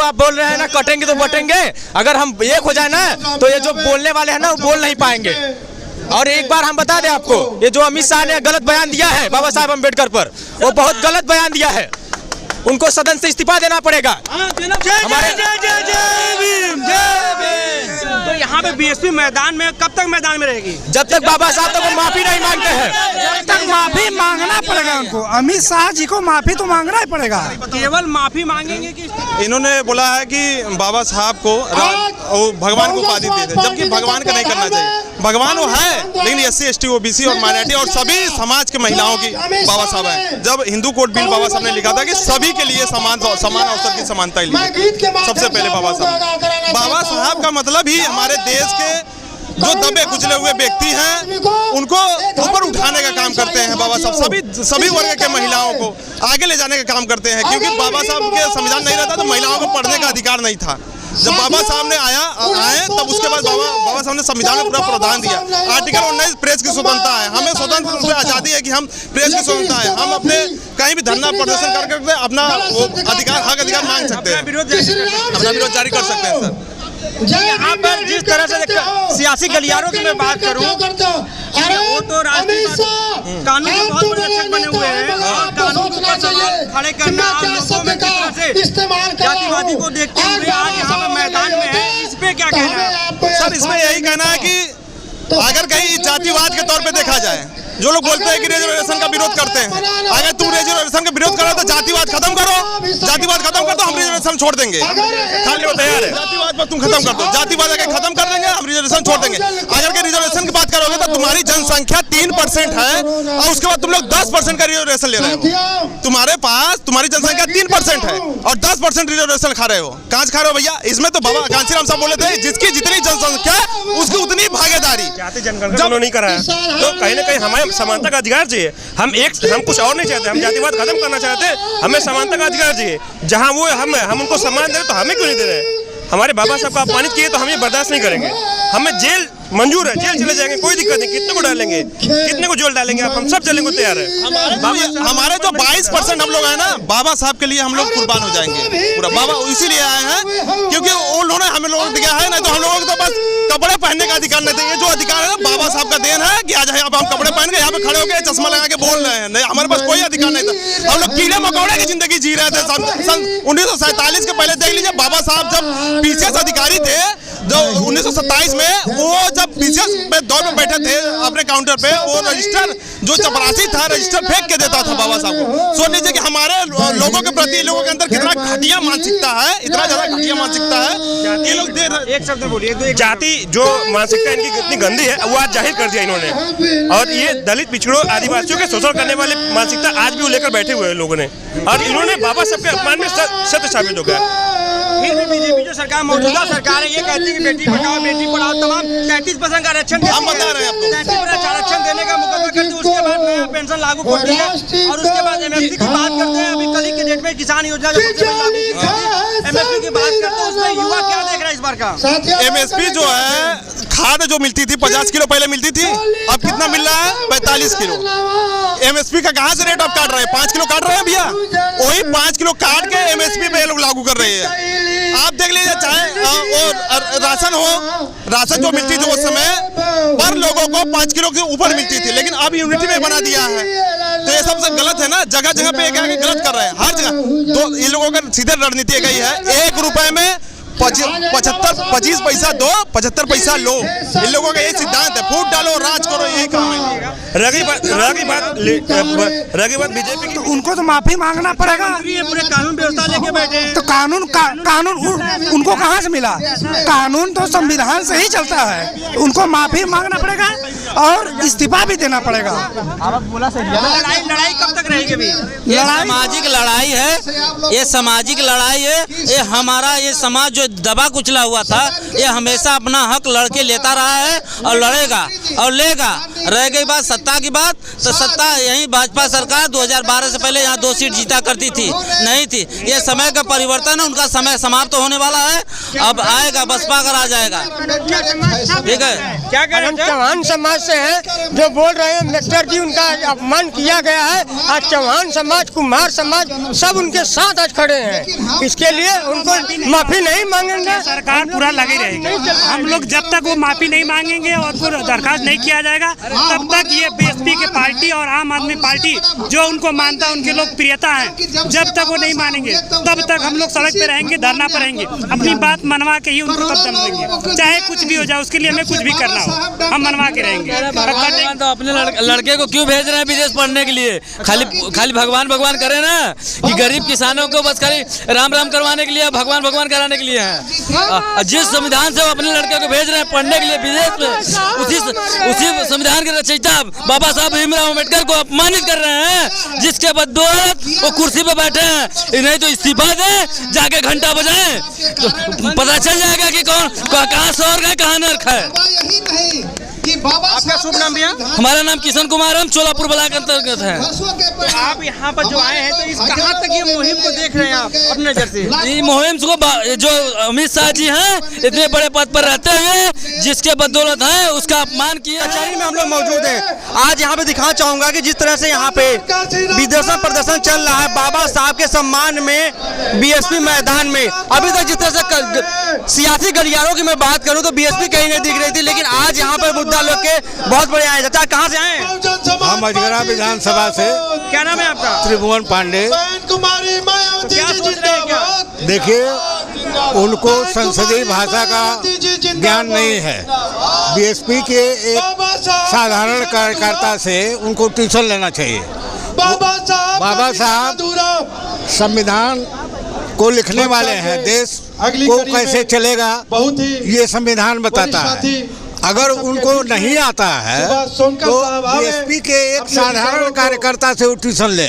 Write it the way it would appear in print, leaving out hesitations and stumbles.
आप बोल रहे हैं ना कटेंगे तो बटेंगे, अगर हम एक हो जाए ना तो ये जो बोलने वाले हैं ना वो बोल नहीं पाएंगे। और एक बार हम बता दें आपको, ये जो अमित शाह ने गलत बयान दिया है बाबा साहब अम्बेडकर पर, वो बहुत गलत बयान दिया है, उनको सदन से इस्तीफा देना पड़ेगा। तो यहाँ पे बीएसपी मैदान में कब तक मैदान में रहेगी? जब तक बाबा साहब तक वो माफी नहीं मांगते हैं, जब तक माफी मांगना पड़ेगा उनको। अमित शाह जी को माफी तो मांगना ही पड़ेगा। केवल माफी मांगेंगे कि इन्होंने बोला है कि बाबा साहब को भगवान को उपाधि दे दे, जबकि भगवान का नहीं करना चाहिए। भगवान वो है, लेकिन SC ST OBC और माइनॉरिटी और सभी समाज के महिलाओं की बाबा साहब है। जब हिंदू कोड बिल बाबा साहब ने लिखा था कि सभी के लिए समान अवसर की समानता ही सबसे पहले बाबा साहब का मतलब ही हमारे देश के जो दबे कुचले हुए व्यक्ति हैं उनको ऊपर उठाने का काम करते हैं। बाबा साहब सभी वर्ग के महिलाओं को आगे ले जाने का काम करते हैं, क्योंकि बाबा साहब के संविधान नहीं रहता तो महिलाओं को पढ़ने का अधिकार नहीं था। जब बाबा साहब ने आए तब उसके बाद बाबा साहब ने संविधान में पूरा प्रावधान दिया। आर्टिकल 19 प्रेस की स्वतंत्रता है, हमें स्वतंत्र रूप से आज़ादी है कि हम प्रेस की स्वतंत्रता है, हम अपने कहीं भी धरना प्रदर्शन करके अपना अधिकार मांग सकते हैं, अपना विरोध जारी कर सकते हैं। सर यहाँ पर जिस तरह से सियासी गलियारों की मैं बात करूँ, वो तो राजनीति कानून के बहुत बड़े रक्षक बने हुए हैं और कानून को खड़े करना और लोगों में किस तरह से जातिवादी को देखते हुए आज यहाँ पर मैदान में है, इस पे क्या कहना है? सर इसमें यही कहना है कि अगर कहीं जातिवाद के तौर पे देखा जाए, जो लोग बोलते हैं कि रिजर्वेशन का विरोध करते हैं, अगर तुम रिजर्वेशन का विरोध करो तो जातिवाद खत्म करो, जातिवाद खत्म कर दो, हम रिजर्वेशन छोड़ देंगे। खाली वो तैयार है, जातिवाद पर तुम खत्म कर दो, जातिवाद अगर खत्म कर देंगे हम रिजर्वेशन छोड़ देंगे। अगर के रिजर्वेशन की बात करोगे तो तुम्हारी जनसंख्या 3% है और उसके बाद तुम लोग 10% का रिजर्वेशन ले रहे हो। तुम्हारे पास तुम्हारी जनसंख्या 3% है और 10% रिजर्वेशन खा रहे हो। कहाँ खा रहे हो भैया? इसमें तो बाबा कांशीराम साहब बोले थे जिसकी जितनी जनसंख्या उसकी उतनी भागीदारी। जनगणना नहीं करा है तो कहीं ना कहीं हमें समानता का अधिकार चाहिए। हम कुछ और नहीं चाहते, हम जातिवाद खत्म करना चाहते हैं, हमें समानता का अधिकार चाहिए। जहाँ वो हम उनको सम्मान दे रहे तो हमें क्यों नहीं दे रहे? हमारे बाबा साहब को अपमानित किए तो हम ये बर्दाश्त नहीं करेंगे। हमें जेल मंजूर है, जेल चले जाएंगे, कोई दिक्कत नहीं। कितने को डालेंगे, कितने को जेल डालेंगे आप, हम सब चलने को तैयार है। हमारे जो 22% हम लोग हैं ना, बाबा साहब के लिए हम लोग कुर्बान हो जाएंगे पूरा। बाबा इसीलिए आए हैं क्योंकि उन्होंने हमें लोगों को दिया है, नहीं तो हम लोगों को तो बस कपड़े पहनने का अधिकार नहीं देंगे। जो अधिकार है बाबा साहब का देन है कि आज यहाँ पे हम कपड़े पहन के यहाँ पे खड़े होकर चश्मा लगा के बोल रहे हैं, नहीं हमारे पास कोई अधिकार नहीं था। हम लोग कीड़े मकोड़े की जिंदगी जी रहे थे। सन 1947 के पहले देख लीजिए, बाबा साहब जब PCS अधिकारी थे, जो 1927 में वो जब PCS पे दौर में बैठे थे अपने काउंटर पे, वो रजिस्टर जो चपरासी था रजिस्टर फेंक के देता था बाबा साहब को। सोच लीजिए कि हमारे लोगों के प्रति लोगों के अंदर कितना घटिया मानसिकता है, इतना ज्यादा घटिया मानसिकता है। ये लोग एक शब्द बोलिए, जाति जो मानसिकता इनकी कितनी गंदी है वो आज जाहिर कर दिया इन्होंने। और ये दलित पिछड़ों आदिवासियों के शोषण करने वाली मानसिकता आज भी वो लेकर बैठे हुए हैं लोगों ने, और इन्होंने बाबा साहब के अपमान में सत्य साबित हो गया। फिर भी बीजेपी जो सरकार मौजूदा सरकार है ये कहती है कि बेटी बचाओ बेटी पढ़ाओ तमाम 33% का आरक्षण हम बता रहे हैं आपको, 33% आरक्षण देने का मुकदमा करते हैं, उसके बाद नया पेंशन लागू कर दिया और उसके बाद MSP की बात करते हैं। अभी कल की डेट में किसान योजना MSP की बात करते हैं, उसमें युवा क्या देख रहा है इस बार का? MSP जो है खाद जो मिलती थी 50 किलो पहले मिलती थी, अब कितना मिल रहा है? 45 किलो। MSP का कहाँ से रेट अब काट रहे हैं? 5 किलो काट रहे हैं भैया, वही 5 किलो काट के MSP पे लोग लागू कर रहे हैं। आप देख लीजिए, चाहे और राशन हो, राशन जो मिलती थी उस समय पर लोगों को 5 किलो के ऊपर मिलती थी, लेकिन अब यूनिटी में बना दिया है। तो ये सबसे गलत है ना, जगह जगह पे गलत कर रहे हैं हर जगह। तो इन लोगों का सीधे रणनीति गई है, 1 रुपए में 25 पैसा दो, 75 पैसा लो। इन लोगों का यही सिद्धांत है, फूट डालो राज करो, यही काम है। रगी बात बीजेपी की, तो उनको तो माफी मांगना पड़ेगा। पूरे कानून व्यवस्था लेके बैठे हैं, तो कानून उनको कहाँ से मिला? कानून तो संविधान से ही चलता है। उनको माफी मांगना पड़ेगा और इस्तीफा भी देना पड़ेगा। लड़ाई कब तक रहेगी? अभी ये सामाजिक लड़ाई है, ये सामाजिक लड़ाई है। ये हमारा ये समाज जो दबा कुचला हुआ था, ये हमेशा अपना हक लड़के लेता रहा है और लड़ेगा और लेगा। रह गई बात सत्ता सत्ता की बात, तो सत्ता यही भाजपा सरकार 2012 से पहले यहाँ 2 सीट जीता करती थी, नहीं थी। ये समय का परिवर्तन है, उनका समय समाप्त होने वाला है, अब आएगा बसपा का राज आएगा। ठीक है, क्या कह रहे हैं? चौहान समाज से हैं जो बोल रहे हैं मिस्टर जी उनका अपमान किया गया है। आज चौहान समाज, कुम्हार समाज सब उनके साथ आज खड़े हैं। इसके लिए उनको माफी नहीं मांगेंगे। सरकार पूरा लगी रहेगी। हम लोग जब तक वो माफी नहीं मांगेंगे और को दरखास्त नहीं किया जाएगा, तब तक ये बीएसपी की पार्टी और आम आदमी पार्टी जो उनको मानता है, उनके लोग प्रियता है, जब तक वो नहीं मानेंगे तब तक हम लोग सड़क पे रहेंगे, धरना पर रहेंगे, अपनी बात मनवा के ही उनको तब दम देंगे। चाहे कुछ भी हो जाए, उसके लिए हमें कुछ भी करना हो, हम मनवा के रहेंगे। तो अपने लड़के को क्यों भेज रहे हैं विदेश पढ़ने के लिए? खाली भगवान भगवान करे ना, कि गरीब किसानों को बस खाली राम राम करवाने के लिए, भगवान भगवान कराने के लिए है। जिस संविधान से वो अपने लड़के को भेज रहे हैं पढ़ने के लिए विदेश में, उसी संविधान के रचयिता बाबा साहब भीमराव अम्बेडकर को अपमानित कर रहे हैं, जिसके बदौलत वो कुर्सी पे बैठे हैं। इन्हें तो इस्तीफा दें, जाके घंटा बजाएं, तो पता चल जाएगा कि कौन कहाँ स्वर्ग है, कहाँ नरक है। आपका शुभ नाम भैया? हमारा नाम किशन कुमार, हम चोलापुर ब्लॉक के अंतर्गत है। आप यहाँ पर जो आए हैं तो इस कहाँ तक ये मुहिम को देख रहे हैं आप अपने नजर से? ये मुहिम को जो अमित शाह जी हैं, इतने बड़े पद पर रहते हुए जिसके बदौलत है उसका अपमान किया। कचहरी में हम लोग मौजूद हैं। आज यहाँ पे दिखाना चाहूंगा कि जिस तरह से यहाँ पे विदर्शन प्रदर्शन चल रहा है बाबा साहब के सम्मान में बीएसपी मैदान में, अभी तक जिस तरह से सियासी गलियारों की मैं बात करूँ तो बीएसपी कहीं नहीं दिख रही थी, लेकिन आज यहाँ पर मुद्दा लोग के बहुत बड़े आए। चाचा कहाँ से आए? हम अजगरा विधानसभा से। क्या नाम है आपका? त्रिभुवन पांडे। क्या सोच रहे हैं? क्या देखिए, उनको संसदीय भाषा का ज्ञान नहीं है। बीएसपी के एक साधारण कार्यकर्ता से उनको ट्यूशन लेना चाहिए। बाबा साहब संविधान को लिखने वाले हैं, देश को कैसे चलेगा ये संविधान बताता है। अगर उनको नहीं आता है तो बीएसपी के एक साधारण कार्यकर्ता से वो ट्यूशन ले।